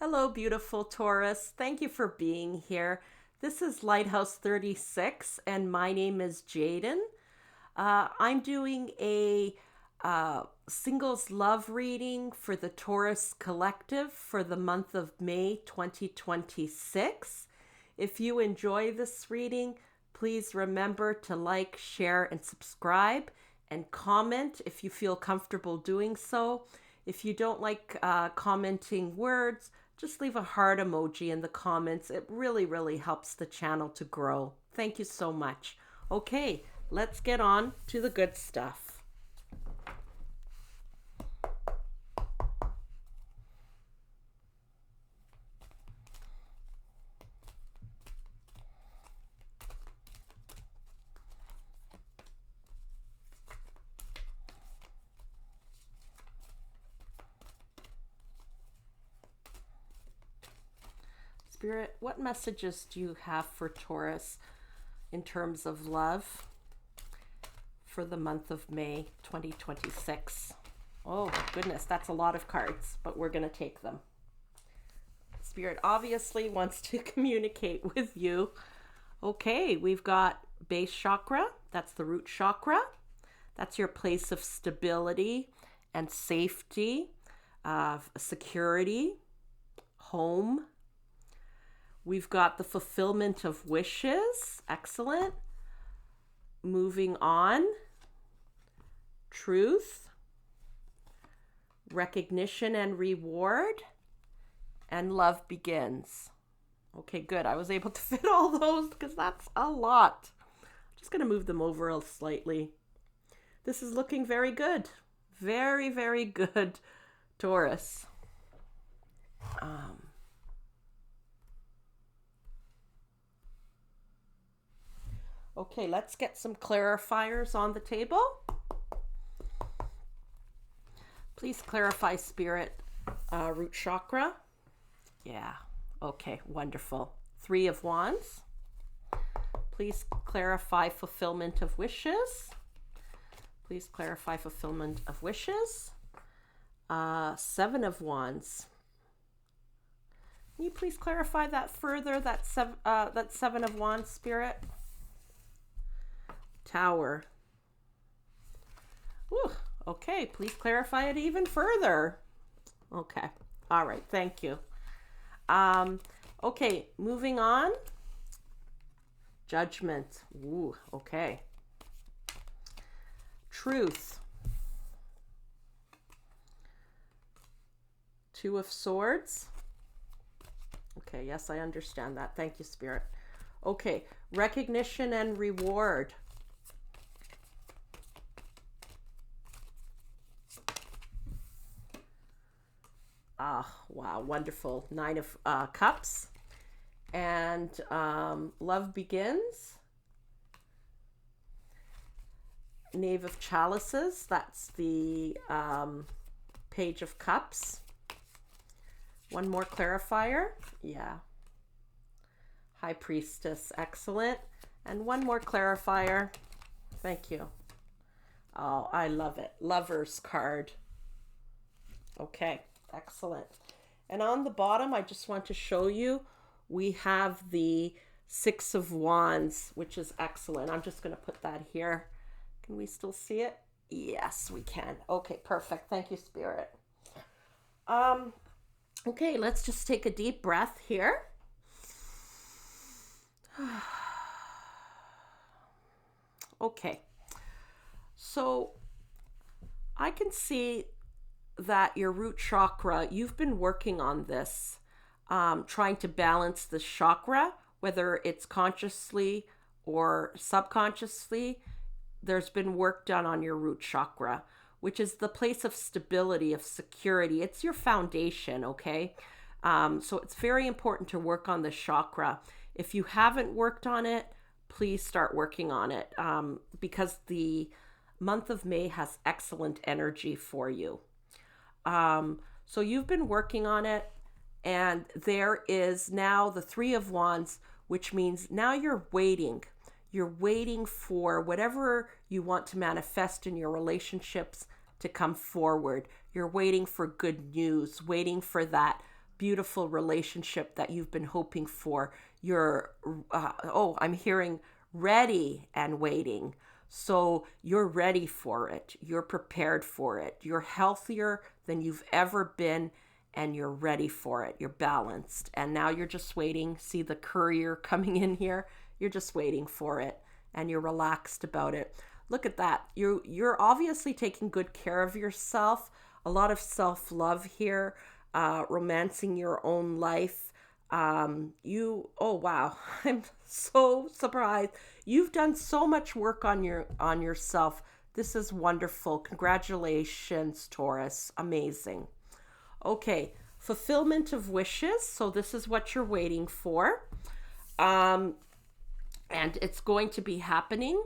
Hello, beautiful Taurus. Thank you for being here. This is Lighthouse 36, and my name is Jaden. I'm doing a singles love reading for the Taurus Collective for the month of May 2026. If you enjoy this reading, please remember to like, share, and subscribe, and comment if you feel comfortable doing so. If you don't like commenting words, just leave a heart emoji in the comments. It really helps the channel to grow. Thank you so much. Okay, let's get on to the good stuff. Spirit, what messages do you have for Taurus in terms of love for the month of May 2026? Oh, goodness, that's a lot of cards, but we're going to take them. Spirit obviously wants to communicate with you. Okay, we've got base chakra. That's the root chakra. That's your place of stability and safety, security, home. We've got the fulfillment of wishes. Excellent. Moving on. Truth. Recognition and reward. And love begins. Okay, good. I was able to fit all those because that's a lot. I'm just going to move them over slightly. This is looking very good. Very good, Taurus. Okay, let's get some clarifiers on the table. Please clarify, Spirit, root chakra. Yeah, okay, wonderful. 3 of Wands. Please clarify fulfillment of wishes. Please clarify fulfillment of wishes. 7 of Wands. Can you please clarify that further, that 7 of Wands, Spirit? Tower. Whew. Okay, please clarify it even further. Okay, all right, thank you. Okay, moving on. Judgment. Ooh, okay. Truth. 2 of Swords. Okay, yes, I understand that. Thank you, Spirit. Okay, recognition and reward. Wow, wonderful. 9 of Cups. And love begins. Knave of Chalices. That's the Page of Cups. One more clarifier. Yeah. High Priestess. Excellent. And one more clarifier. Thank you. Oh, I love it. Lover's card. Okay. Excellent. And on the bottom, I just want to show you, we have the 6 of Wands, which is excellent. I'm just going to put that here. Can we still see it? Yes, we can. Okay, perfect. Thank you, Spirit. Okay, let's just take a deep breath here. Okay. So I can see that your root chakra, you've been working on this, trying to balance the chakra, whether it's consciously or subconsciously. There's been work done on your root chakra, which is the place of stability, of security. It's your foundation, okay? So it's very important to work on the chakra. If you haven't worked on it, please start working on it, because the month of May has excellent energy for you. So you've been working on it, and there is now the 3 of Wands, which means now you're waiting. You're waiting for whatever you want to manifest in your relationships to come forward. You're waiting for good news, waiting for that beautiful relationship that you've been hoping for. You're, I'm hearing ready and waiting. So you're ready for it. You're prepared for it. You're healthier than you've ever been, and you're ready for it. You're balanced. And now you're just waiting. See the courier coming in here? You're just waiting for it, and you're relaxed about it. Look at that. You're obviously taking good care of yourself. A lot of self-love here, romancing your own life. Oh wow, I'm so surprised. You've done so much work on yourself. This is wonderful. Congratulations, Taurus. Amazing. Okay, fulfillment of wishes. So this is what you're waiting for. And it's going to be happening.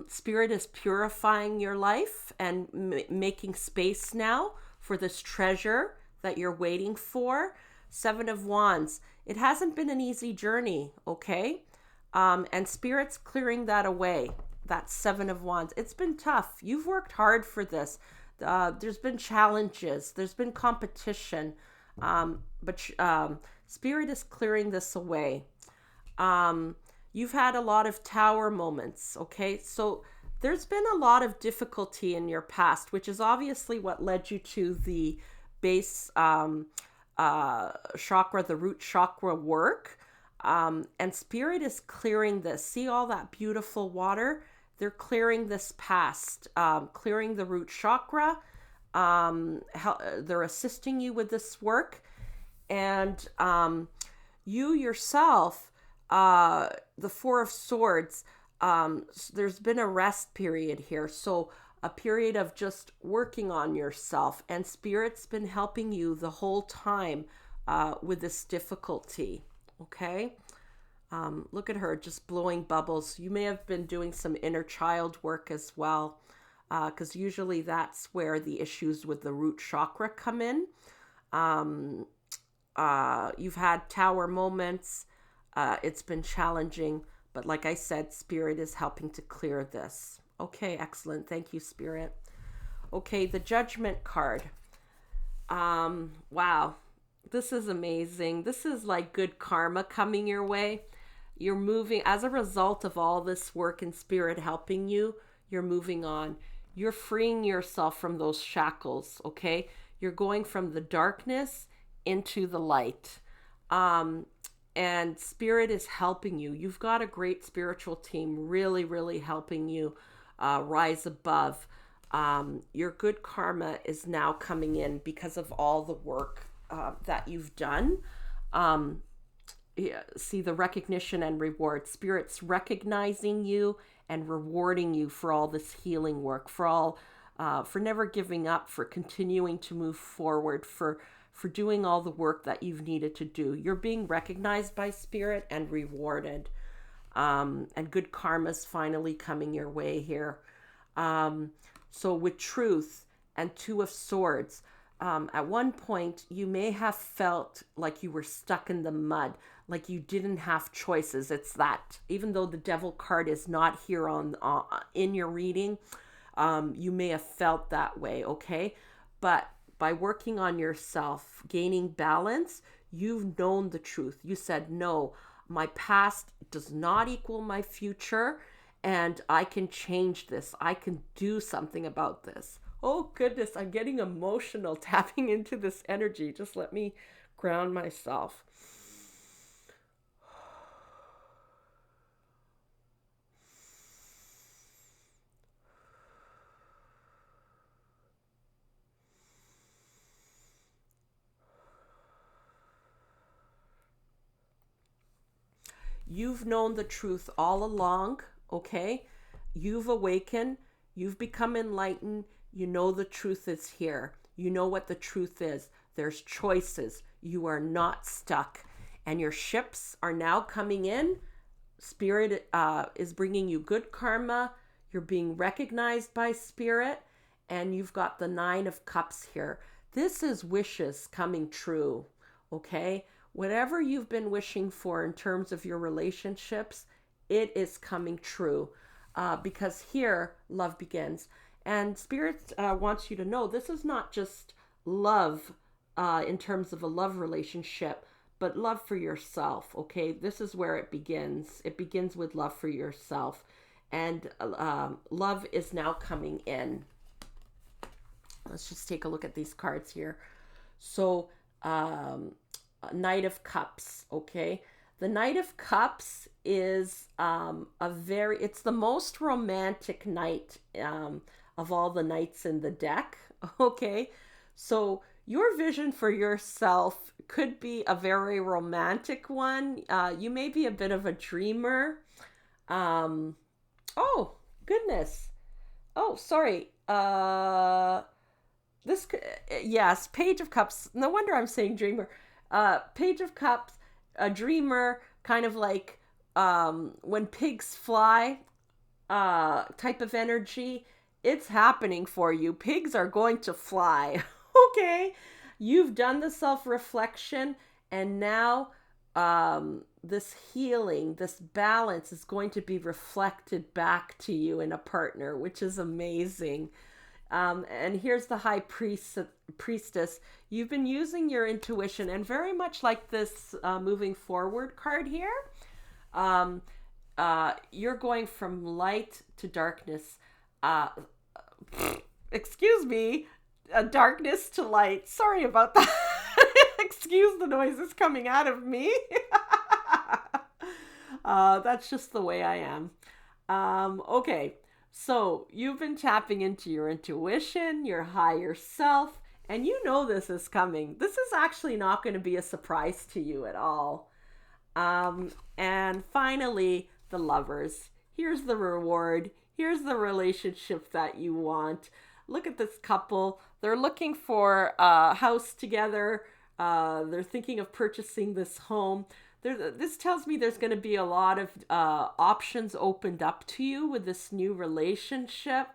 Spirit is purifying your life and making space now for this treasure that you're waiting for. Seven of Wands. It hasn't been an easy journey, okay? And Spirit's clearing that away. That Seven of Wands. It's been tough. You've worked hard for this. There's been challenges. There's been competition. But Spirit is clearing this away. You've had a lot of tower moments, okay? So there's been a lot of difficulty in your past, which is obviously what led you to the base chakra, the root chakra work. And Spirit is clearing this. See all that beautiful water? They're clearing this past, clearing the root chakra. They're assisting you with this work. And you yourself, the Four of Swords, there's been a rest period here. So a period of just working on yourself, and Spirit's been helping you the whole time with this difficulty. Okay. Look at her just blowing bubbles. You may have been doing some inner child work as well, because usually that's where the issues with the root chakra come in. You've had tower moments. It's been challenging, but like I said, Spirit is helping to clear this. Okay, excellent. Thank you, Spirit. Okay, the Judgment card. Wow, this is amazing. This is like good karma coming your way. You're moving as a result of all this work and Spirit helping you. You're moving on. You're freeing yourself from those shackles, okay? You're going from the darkness into the light. And Spirit is helping you. You've got a great spiritual team really, really helping you rise above. Your good karma is now coming in because of all the work that you've done. See the recognition and reward. Spirit's recognizing you and rewarding you for all this healing work, for never giving up, for continuing to move forward, for doing all the work that you've needed to do. You're being recognized by Spirit and rewarded. And good karma's finally coming your way here. So with Truth and Two of Swords, at one point you may have felt like you were stuck in the mud, like you didn't have choices. It's that, even though the Devil card is not here in your reading, you may have felt that way, okay? But by working on yourself, gaining balance, you've known the truth. You said, no, my past does not equal my future, and I can change this. I can do something about this. Oh, goodness, I'm getting emotional tapping into this energy. Just let me ground myself. You've known the truth all along, okay? You've awakened. You've become enlightened. You know the truth is here. You know what the truth is. There's choices. You are not stuck. And your ships are now coming in. Spirit is bringing you good karma. You're being recognized by Spirit. And you've got the Nine of Cups here. This is wishes coming true, okay? Whatever you've been wishing for in terms of your relationships, it is coming true, because here love begins. And Spirit wants you to know this is not just love in terms of a love relationship, but love for yourself. Okay, this is where it begins. It begins with love for yourself, and love is now coming in. Let's just take a look at these cards here. So, Knight of Cups. Okay, the Knight of Cups is it's the most romantic knight of all the knights in the deck. Okay, so your vision for yourself could be a very romantic one. You may be a bit of a dreamer. Um, oh, goodness. Oh, sorry. This, yes, Page of Cups. No wonder I'm saying dreamer. Page of Cups, a dreamer, kind of like when pigs fly type of energy. It's happening for you. Pigs are going to fly. Okay. You've done the self reflection, and now this healing, this balance is going to be reflected back to you in a partner, which is amazing. And here's the priestess. You've been using your intuition, and very much like this moving forward card here, you're going from light to darkness. Uh, excuse me, darkness to light. Sorry about that. Excuse the noises coming out of me. That's just the way I am. Okay, so you've been tapping into your intuition, your higher self, and you know this is coming. This is actually not going to be a surprise to you at all. And finally, the Lovers. Here's the reward. Here's the relationship that you want. Look at this couple. They're looking for a house together. They're thinking of purchasing this home. This tells me there's going to be a lot of options opened up to you with this new relationship.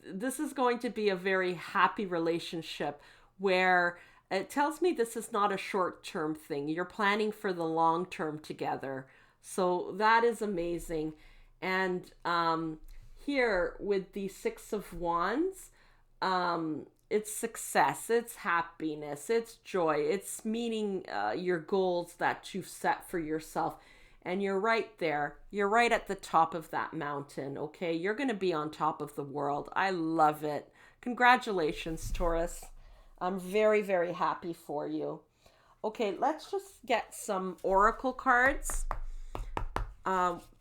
This is going to be a very happy relationship where it tells me this is not a short-term thing. You're planning for the long term together. So that is amazing. And here with the Six of Wands, it's success, it's happiness, it's joy, it's meeting your goals that you've set for yourself. And you're right there. You're right at the top of that mountain, okay? You're going to be on top of the world. I love it. Congratulations, Taurus. I'm very, very happy for you. Okay, let's just get some oracle cards.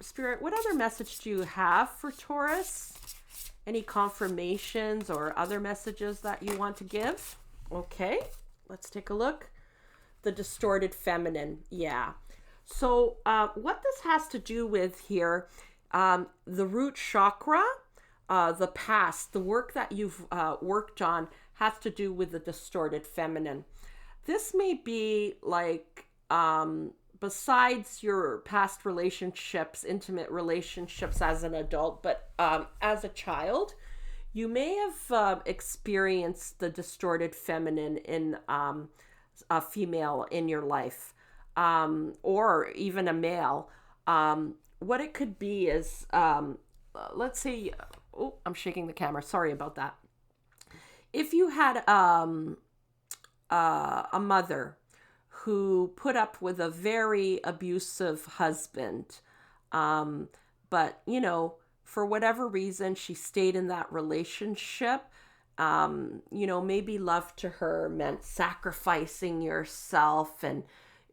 Spirit, what other message do you have for Taurus? Any confirmations or other messages that you want to give? Okay, let's take a look. The distorted feminine. Yeah. So what this has to do with here, the root chakra, the past, the work that you've worked on has to do with the distorted feminine. This may be like, besides your past relationships, intimate relationships as an adult, but as a child, you may have experienced the distorted feminine in a female in your life, or even a male. What it could be is, let's say, oh, I'm shaking the camera. Sorry about that. If you had a mother who put up with a very abusive husband, but, you know, for whatever reason, she stayed in that relationship. You know, maybe love to her meant sacrificing yourself and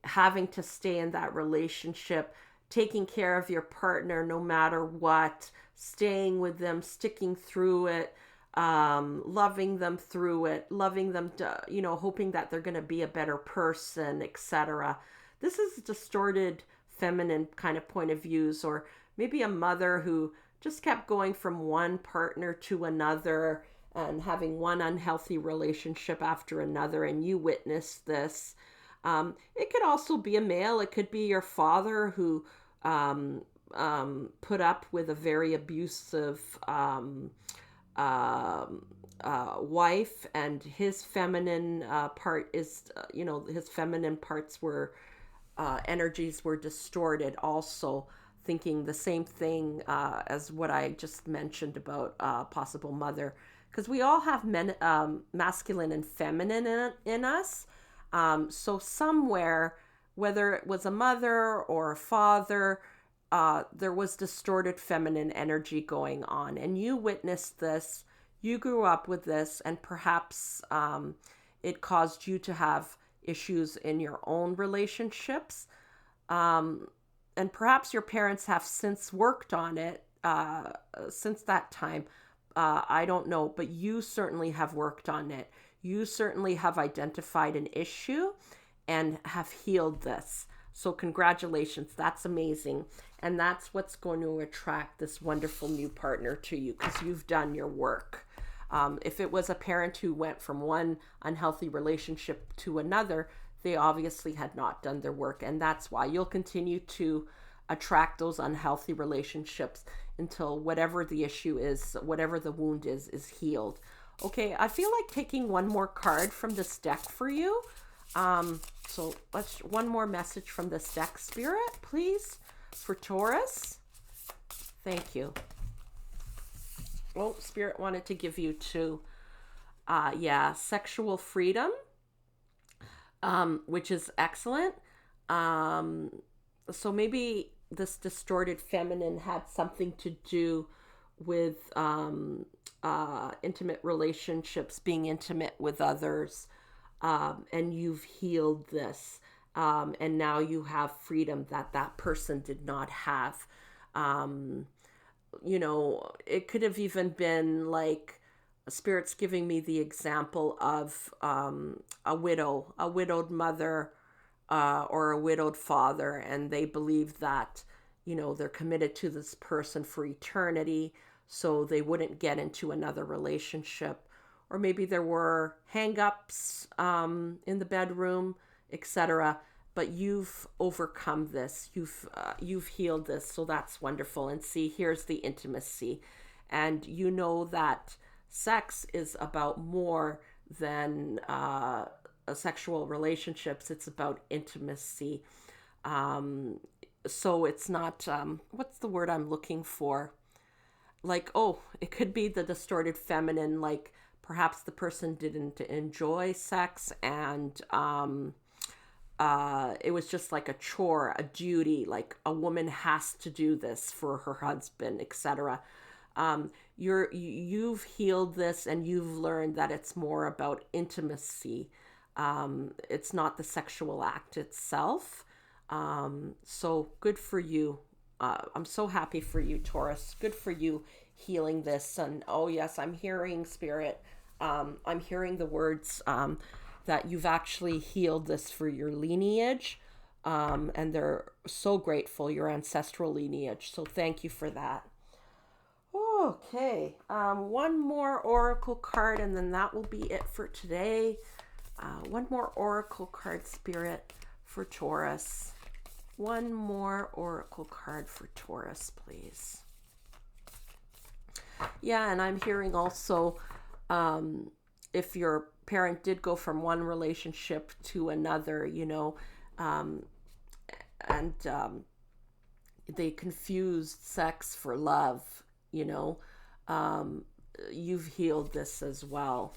having to stay in that relationship, taking care of your partner no matter what, staying with them, sticking through it, loving them through it, loving them to, you know, hoping that they're going to be a better person, etc. This is distorted feminine kind of point of views. Or maybe a mother who just kept going from one partner to another and having one unhealthy relationship after another, and you witnessed this. It could also be a male. It could be your father who put up with a very abusive wife, and his feminine part is, you know, his feminine parts were, energies were distorted also, thinking the same thing as what I just mentioned about possible mother. because we all have masculine and feminine in us. So somewhere, whether it was a mother or a father, there was distorted feminine energy going on, and you witnessed this. You grew up with this, and perhaps it caused you to have issues in your own relationships. Um, and perhaps your parents have since worked on it since that time. I don't know, but you certainly have worked on it. You certainly have identified an issue and have healed this. So, congratulations. That's amazing. And that's what's going to attract this wonderful new partner to you because you've done your work. If it was a parent who went from one unhealthy relationship to another, they obviously had not done their work. And that's why you'll continue to attract those unhealthy relationships until whatever the issue is, whatever the wound is healed. Okay, I feel like taking one more card from this deck for you. So let's one more message from this deck, Spirit, please, for Taurus. Thank you. Oh, Spirit wanted to give you two. Sexual freedom, which is excellent. So maybe this distorted feminine had something to do with intimate relationships, being intimate with others, and you've healed this. And now you have freedom that person did not have. It could have even been like Spirit's giving me the example of a widowed mother, or a widowed father, and they believe that, they're committed to this person for eternity, so they wouldn't get into another relationship. Or maybe there were hang-ups in the bedroom, etc. But you've overcome this. You've healed this, so that's wonderful. And see, here's the intimacy, and you know that sex is about more than sexual relationships. It's about intimacy. So it's not what's the word I'm looking for? Like, oh, it could be the distorted feminine. Like perhaps the person didn't enjoy sex, and it was just like a chore, a duty, like a woman has to do this for her husband, etc. You've healed this, and you've learned that it's more about intimacy. It's not the sexual act itself. So good for you. I'm so happy for you, Taurus. Good for you healing this. And oh yes, I'm hearing Spirit. I'm hearing the words that you've actually healed this for your lineage. And they're so grateful, your ancestral lineage. So thank you for that. Okay, one more oracle card, and then that will be it for today. One more oracle card, Spirit, for Taurus. One more oracle card for Taurus, please. Yeah, and I'm hearing also if your parent did go from one relationship to another, and they confused sex for love, you've healed this as well.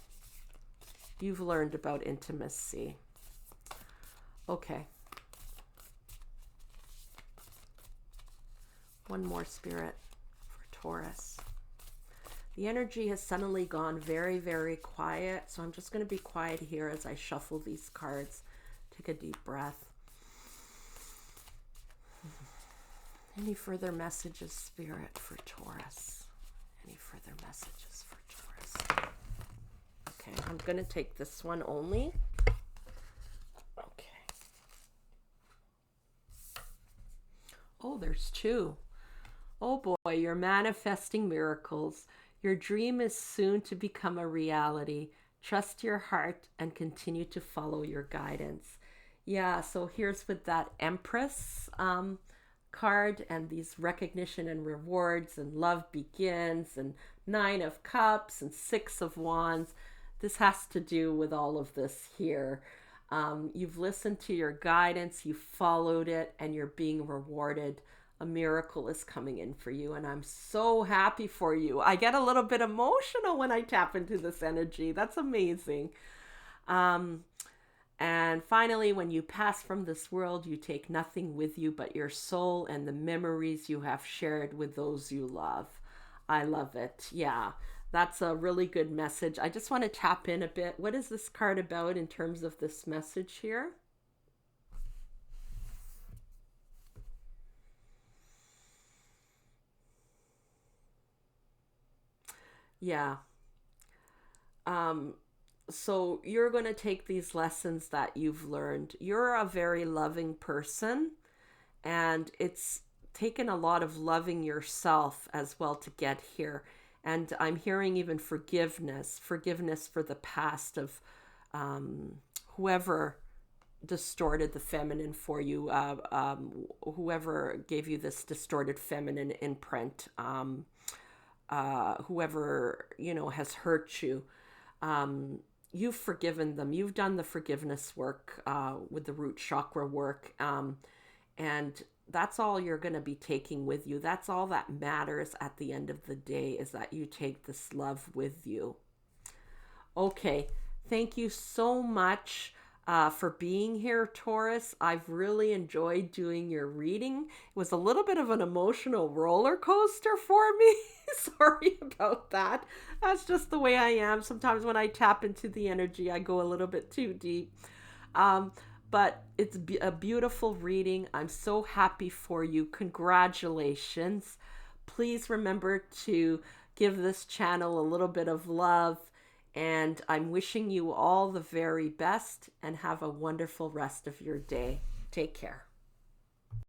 You've learned about intimacy. Okay. One more, Spirit, for Taurus. The energy has suddenly gone very, very quiet. So I'm just going to be quiet here as I shuffle these cards. Take a deep breath. Any further messages, Spirit, for Taurus? Any further messages for Taurus? Okay, I'm going to take this one only. Okay. Oh, there's two. Oh boy, you're manifesting miracles. Your dream is soon to become a reality. Trust your heart and continue to follow your guidance. Yeah, so here's with that Empress card and these recognition and rewards and love begins and 9 of Cups and 6 of Wands. This has to do with all of this here. You've listened to your guidance, you followed it, and you're being rewarded a miracle is coming in for you, and I'm so happy for you. I get a little bit emotional when I tap into this energy. That's amazing. Um, and finally, when you pass from this world, you take nothing with you but your soul and the memories you have shared with those you love. I love it. Yeah, that's a really good message. I just want to tap in a bit. What is this card about in terms of this message here? Yeah. Um, so you're going to take these lessons that you've learned. You're a very loving person, and it's taken a lot of loving yourself as well to get here. And I'm hearing even forgiveness for the past of whoever distorted the feminine for you, whoever gave you this distorted feminine imprint, whoever, has hurt you. You've forgiven them. You've done the forgiveness work with the root chakra work. And that's all you're going to be taking with you. That's all that matters at the end of the day, is that you take this love with you. Okay. Thank you so much for being here, Taurus. I've really enjoyed doing your reading. It was a little bit of an emotional roller coaster for me. Sorry about that. That's just the way I am. Sometimes when I tap into the energy, I go a little bit too deep. Um, but it's a beautiful reading. I'm so happy for you. Congratulations. Please remember to give this channel a little bit of love. And I'm wishing you all the very best, and have a wonderful rest of your day. Take care.